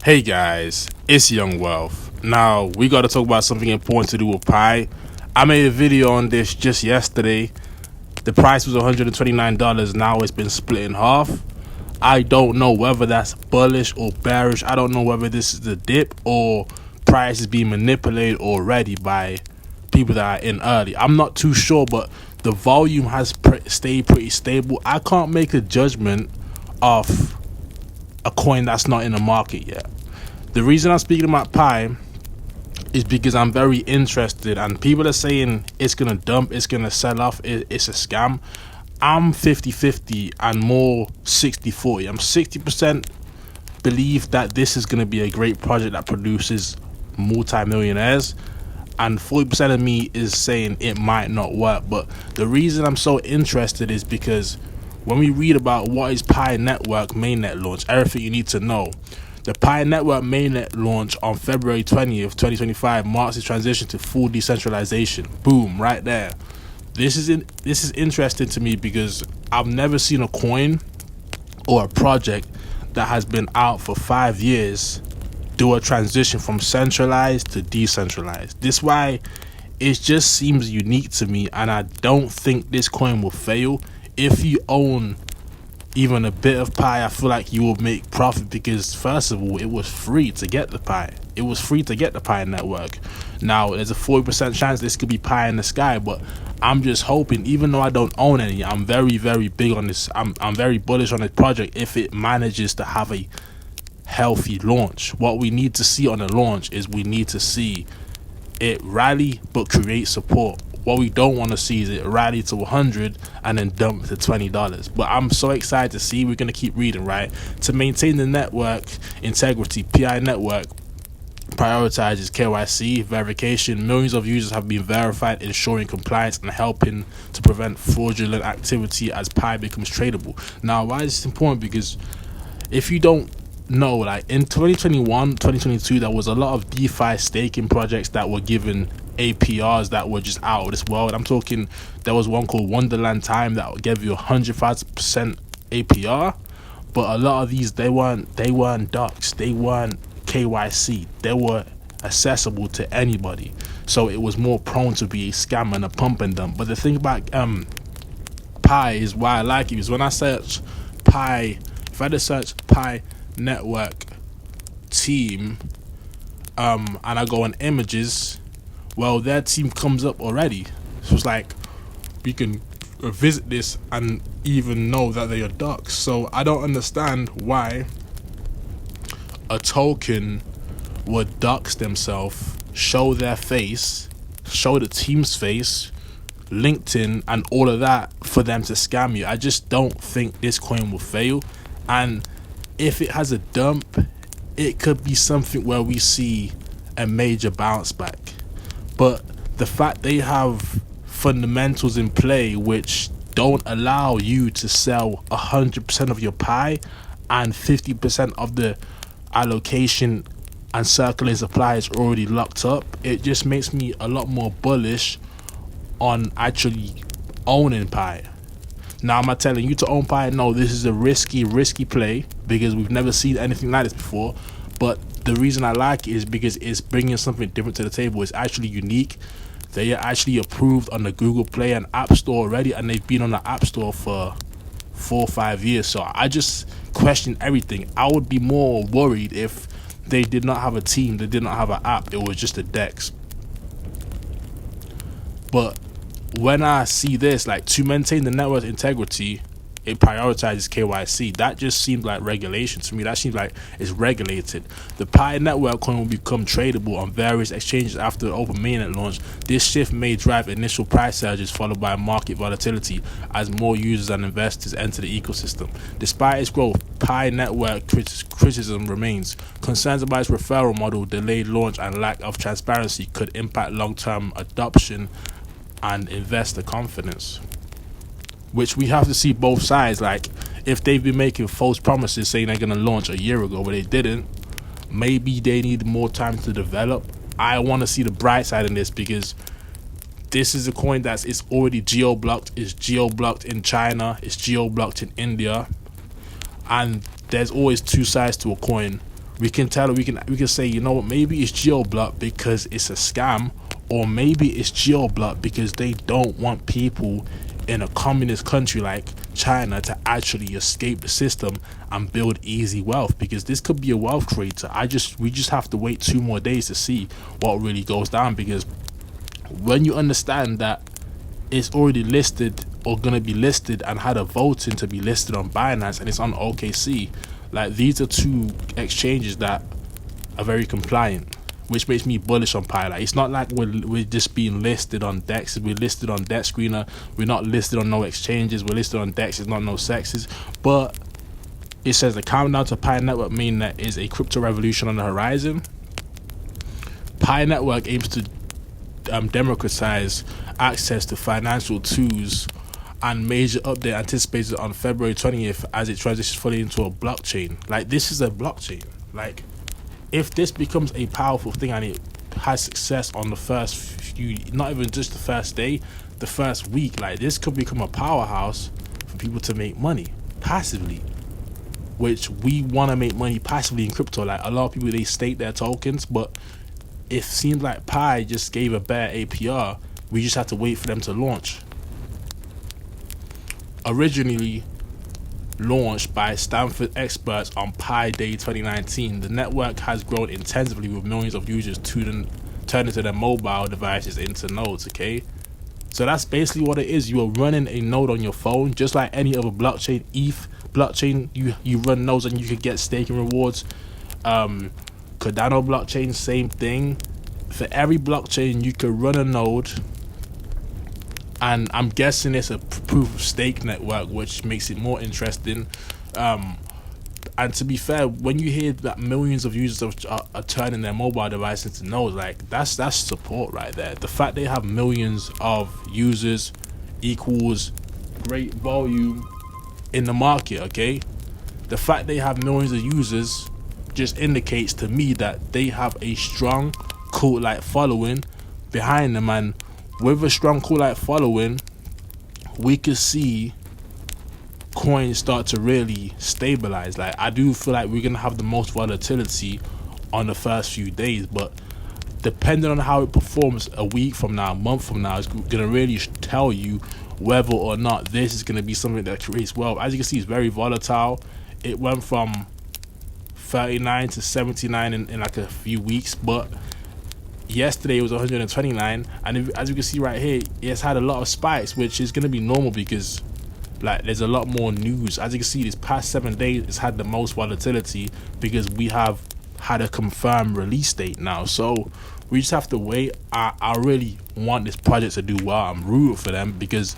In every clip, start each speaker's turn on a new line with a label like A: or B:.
A: Hey guys, it's Young Wealth. Now, we got to talk about something important to do with Pi. I made a video on this just yesterday. The price was $129. Now it's been split in half. I don't know whether that's bullish or bearish. I don't know whether this is the dip or price is being manipulated already by people that are in early. I'm not too sure, but the volume has stayed pretty stable. I can't make a judgment of a coin that's not in the market yet. The reason I'm speaking about Pi is because I'm very interested, and people are saying it's gonna dump, it's gonna sell off, it's a scam. I'm 50-50 and more 60-40. I'm 60% believe that this is gonna be a great project that produces multi-millionaires, and 40% of me is saying it might not work. But the reason I'm so interested is because when we read about what is Pi Network Mainnet launch, everything you need to know. The Pi Network Mainnet launch on February 20th, 2025 marks the transition to full decentralization. Boom, right there. This is interesting to me because I've never seen a coin or a project that has been out for 5 years do a transition from centralized to decentralized. This is why it just seems unique to me, and I don't think this coin will fail. If you own even a bit of Pi, I feel like you will make profit because, first of all, it was free to get the Pi. It was free to get the Pi network. Now, there's a 40% chance this could be Pi in the sky, but I'm just hoping, even though I don't own any, I'm very, very big on this. I'm very bullish on this project if it manages to have a healthy launch. What we need to see on the launch is we need to see it rally but create support. What we don't want to see is it rally to 100 and then dump to $20. But I'm so excited to see. We're going to keep reading, right? To maintain the network integrity, Pi Network prioritizes KYC verification. Millions of users have been verified, ensuring compliance and helping to prevent fraudulent activity as Pi becomes tradable. Now, why is this important? Because if you don't know, like in 2021, 2022, there was a lot of DeFi staking projects that were given APRs that were just out of this world. I'm talking, there was one called Wonderland Time that gave you 105% APR, but a lot of these, they weren't docs, they weren't KYC, they were accessible to anybody, so it was more prone to be a scam and a pump and dump. But the thing about Pi is why I like it is when I search Pi, if I just search Pi Network team and I go on images, well, their team comes up already. So it's like we can visit this and even know that they are ducks. So I don't understand why a token would dox themselves, show their face, show the team's face, LinkedIn and all of that for them to scam you. I just don't think this coin will fail. And if it has a dump, it could be something where we see a major bounce back. But the fact they have fundamentals in play which don't allow you to sell 100% of your Pi and 50% of the allocation and circulating supply is already locked up, it just makes me a lot more bullish on actually owning Pi. Now, am I telling you to own Pi? No, this is a risky play because we've never seen anything like this before. But the reason I like it is because it's bringing something different to the table. It's actually unique. They are actually approved on the Google Play and App Store already, and they've been on the App Store for 4 or 5 years. So I just question everything. I would be more worried if they did not have a team, they did not have an app, it was just a DEX. But when I see this, like, to maintain the network integrity, it prioritizes KYC. That just seems like regulation to me. That seems like it's regulated. The Pi network coin will become tradable on various exchanges after the open mainnet launch. This shift may drive initial price surges followed by market volatility as more users and investors enter the ecosystem. Despite its growth, Pi network criticism remains. Concerns about its referral model, delayed launch, and lack of transparency could impact long-term adoption and investor confidence, which we have to see both sides. Like, if they've been making false promises saying they're going to launch a year ago but they didn't, maybe they need more time to develop. I want to see the bright side in this because this is a coin it's already geo-blocked. It's geo-blocked in China, it's geo-blocked in India, and there's always two sides to a coin. we can tell, we can say, you know what, maybe it's GeoBlock because it's a scam, or maybe it's GeoBlock because they don't want people in a communist country like China to actually escape the system and build easy wealth, because this could be a wealth creator. We just have to wait 2 more days to see what really goes down, because when you understand that it's already listed or gonna be listed and had a voting to be listed on Binance and it's on OKC, like these are 2 exchanges that are very compliant, which makes me bullish on Pi. Like, it's not like we're just being listed on DEX. We're listed on Debt Screener. We're not listed on no exchanges. We're listed on DEX. It's not no sexes. But it says the countdown to Pi Network Mainnet is a crypto revolution on the horizon. Pi Network aims to democratize access to financial tools, and major update anticipated on February 20th as it transitions fully into a blockchain. Like, this is a blockchain. Like, if this becomes a powerful thing and it has success on the first few, not even just the first day, the first week, like, this could become a powerhouse for people to make money passively, which we want to make money passively in crypto. Like, a lot of people, they stake their tokens, but it seems like Pi just gave a better APR. We just have to wait for them to launch. Originally launched by Stanford experts on Pi Day 2019, the network has grown intensively with millions of users turning their mobile devices into nodes. Okay, so that's basically what it is. You are running a node on your phone, just like any other blockchain. ETH blockchain, you run nodes and you could get staking rewards. Cardano blockchain, same thing. For every blockchain, you could run a node, and I'm guessing it's a proof of stake network, which makes it more interesting. And to be fair, when you hear that millions of users are turning their mobile device into nodes, like, that's support right there. The fact they have millions of users equals great volume in the market. Okay, the fact they have millions of users just indicates to me that they have a strong cult-like following behind them, and with a strong cult-like following, we could see coins start to really stabilize. Like, I do feel like we're gonna have the most volatility on the first few days, but depending on how it performs a week from now, a month from now, it's gonna really tell you whether or not this is gonna be something that creates wealth. As you can see, it's very volatile. It went from 39 to 79 in like a few weeks, but yesterday it was 129, and as you can see right here, it's had a lot of spikes, which is going to be normal because, like, there's a lot more news. As you can see, this past 7 days it's had the most volatility because we have had a confirmed release date now, so we just have to wait. I really want this project to do well. I'm rooting for them, because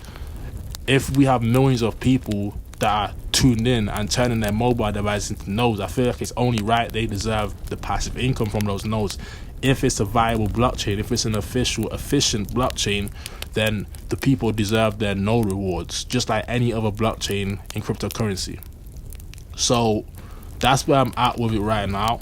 A: if we have millions of people that are tuned in and turning their mobile device into nodes, I feel like it's only right they deserve the passive income from those nodes. If it's a viable blockchain, if it's an efficient blockchain, then the people deserve their node rewards, just like any other blockchain in cryptocurrency. So that's where I'm at with it right now.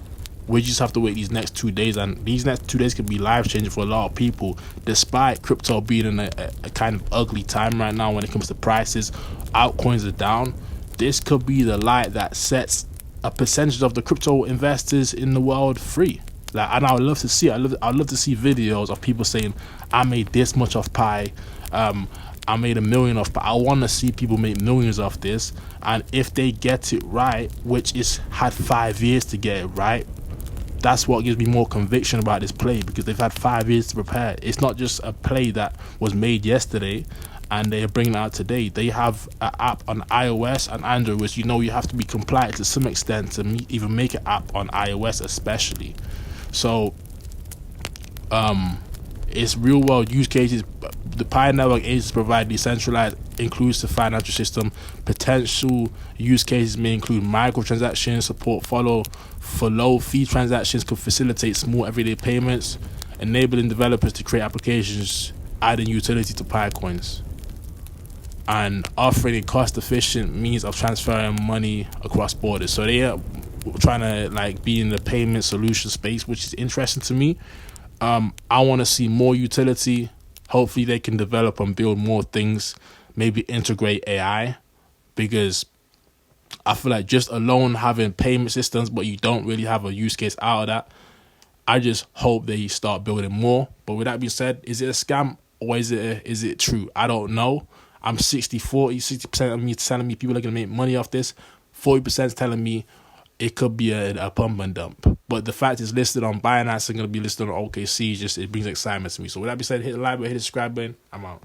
A: We just have to wait these next 2 days, and these next 2 days could be life changing for a lot of people. Despite crypto being in a kind of ugly time right now when it comes to prices, altcoins are down. This could be the light that sets a percentage of the crypto investors in the world free. Like, and I would love to see it. I'd love to see videos of people saying, I made this much off Pi, I made $1 million off Pi. I want to see people make millions off this, and if they get it right, which is had 5 years to get it right, that's what gives me more conviction about this play, because they've had 5 years to prepare. It's not just a play that was made yesterday and they're bringing it out today. They have an app on iOS and Android, which, you know, you have to be compliant to some extent to even make an app on iOS especially. So it's real world use cases. The Pi network aims to provide decentralized, inclusive financial system. Potential use cases may include microtransactions, support for low fee transactions, could facilitate small everyday payments, enabling developers to create applications, adding utility to Pi coins, and offering a cost-efficient means of transferring money across borders. So they are trying to, like, be in the payment solution space, which is interesting to me. I want to see more utility. Hopefully they can develop and build more things, maybe integrate AI, because I feel like just alone having payment systems, but you don't really have a use case out of that. I just hope they start building more. But with that being said, is it a scam or is it true? I don't know. I'm 60-40, 60% of me telling me people are going to make money off this. 40% is telling me it could be a pump and dump. But the fact it's listed on Binance and going to be listed on OKC, it brings excitement to me. So with that being said, hit the like button, hit the subscribe button. I'm out.